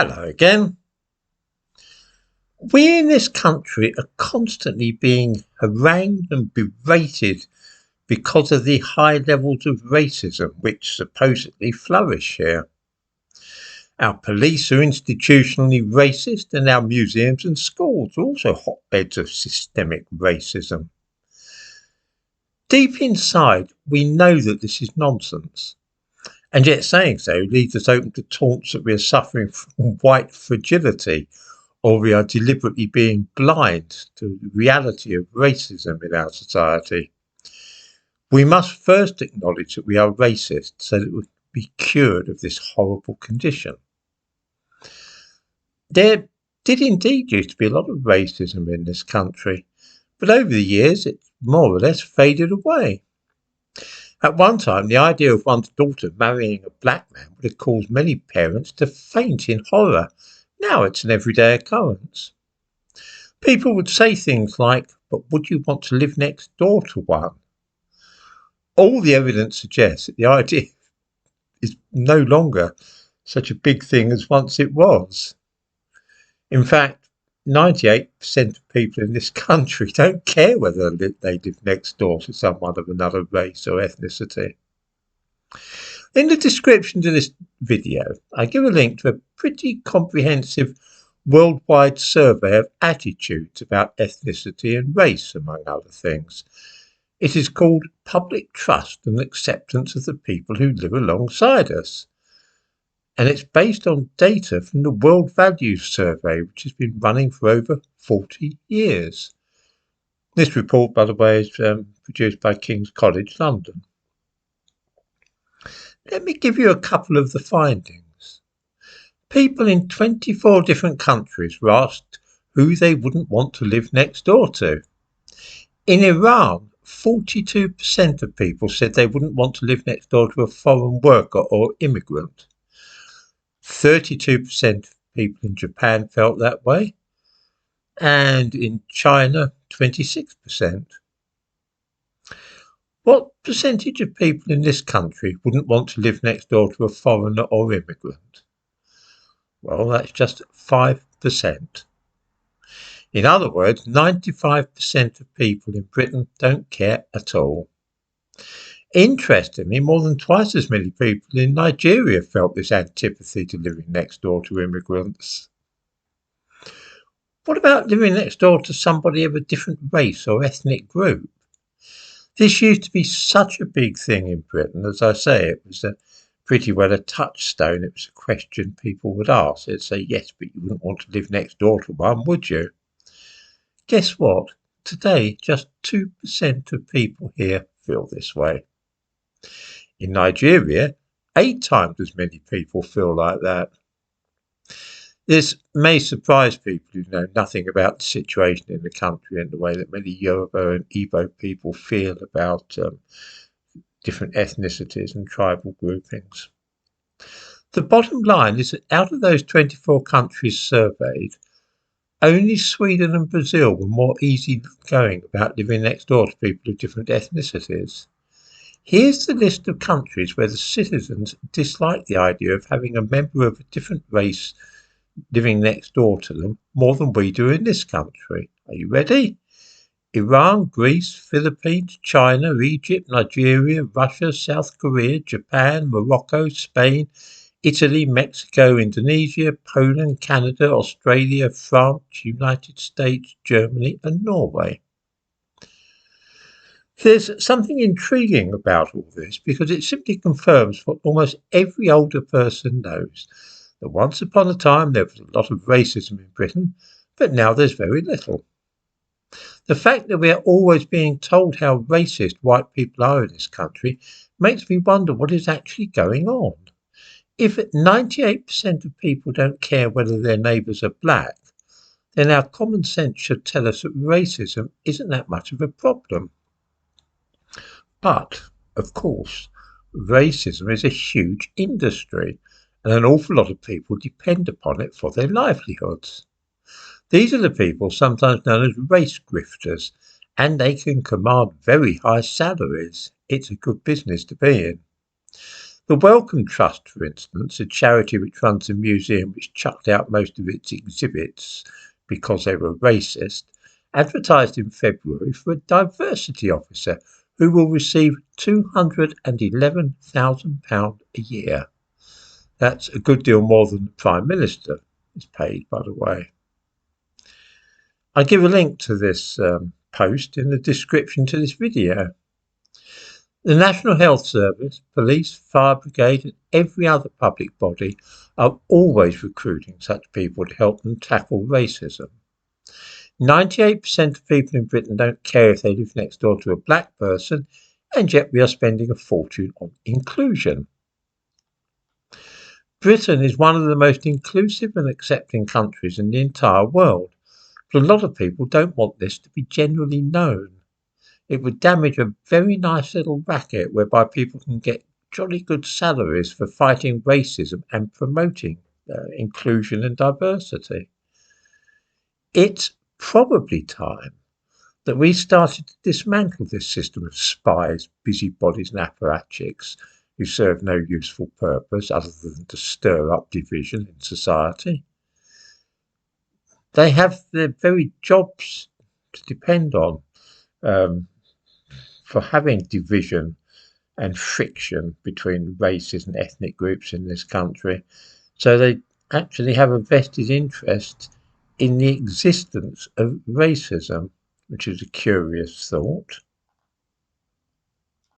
Hello again. We in this country are constantly being harangued and berated because of the high levels of racism which supposedly flourish here. Our police are institutionally racist, and our museums and schools are also hotbeds of systemic racism. Deep inside, we know that this is nonsense, and yet saying so leaves us open to taunts that we are suffering from white fragility, or we are deliberately being blind to the reality of racism in our society. We must first acknowledge that we are racist so that we can be cured of this horrible condition. There did indeed used to be a lot of racism in this country, but over the years it's more or less faded away. At one time, the idea of one's daughter marrying a black man would have caused many parents to faint in horror. Now it's an everyday occurrence. People would say things like, "But would you want to live next door to one?" All the evidence suggests that the idea is no longer such a big thing as once it was. In fact, 98% of people in this country don't care whether they live next door to someone of another race or ethnicity. In the description to this video, I give a link to a pretty comprehensive worldwide survey of attitudes about ethnicity and race, among other things. It is called Public Trust and Acceptance of the People Who Live Alongside Us. And it's based on data from the World Values Survey, which has been running for over 40 years. This report, by the way, is produced by King's College London. Let me give you a couple of the findings. People in 24 different countries were asked who they wouldn't want to live next door to. In Iran, 42% of people said they wouldn't want to live next door to a foreign worker or immigrant. 32% of people in Japan felt that way, and in China, 26%. What percentage of people in this country wouldn't want to live next door to a foreigner or immigrant? Well, that's just 5%. In other words, 95% of people in Britain don't care at all. Interestingly, more than twice as many people in Nigeria felt this antipathy to living next door to immigrants. What about living next door to somebody of a different race or ethnic group? This used to be such a big thing in Britain. As I say, it was pretty well a touchstone. It was a question people would ask. They'd say, yes, but you wouldn't want to live next door to one, would you? Guess what? Today, just 2% of people here feel this way. In Nigeria, 8 times as many people feel like that. This may surprise people who know nothing about the situation in the country and the way that many Yoruba and Igbo people feel about different ethnicities and tribal groupings. The bottom line is that out of those 24 countries surveyed, only Sweden and Brazil were more easygoing about living next door to people of different ethnicities. Here's the list of countries where the citizens dislike the idea of having a member of a different race living next door to them more than we do in this country. Are you ready? Iran, Greece, Philippines, China, Egypt, Nigeria, Russia, South Korea, Japan, Morocco, Spain, Italy, Mexico, Indonesia, Poland, Canada, Australia, France, United States, Germany, and Norway. There's something intriguing about all this because it simply confirms what almost every older person knows, that once upon a time there was a lot of racism in Britain, but now there's very little. The fact that we are always being told how racist white people are in this country makes me wonder what is actually going on. If 98% of people don't care whether their neighbours are black, then our common sense should tell us that racism isn't that much of a problem. But, of course, racism is a huge industry, and an awful lot of people depend upon it for their livelihoods. These are the people sometimes known as race grifters, and they can command very high salaries. It's a good business to be in. The Wellcome Trust, for instance, a charity which runs a museum which chucked out most of its exhibits because they were racist, advertised in February for a diversity officer who will receive £211,000 a year. That's a good deal more than the Prime Minister is paid, by the way. I give a link to this post in the description to this video. The National Health Service, police, fire brigade and every other public body are always recruiting such people to help them tackle racism. 98% of people in Britain don't care if they live next door to a black person, and yet we are spending a fortune on inclusion. Britain is one of the most inclusive and accepting countries in the entire world, but a lot of people don't want this to be generally known. It would damage a very nice little racket whereby people can get jolly good salaries for fighting racism and promoting inclusion and diversity. It's probably time that we started to dismantle this system of spies, busybodies and apparatchiks who serve no useful purpose other than to stir up division in society. They have their very jobs to depend on for having division and friction between races and ethnic groups in this country. So they actually have a vested interest in the existence of racism, which is a curious thought.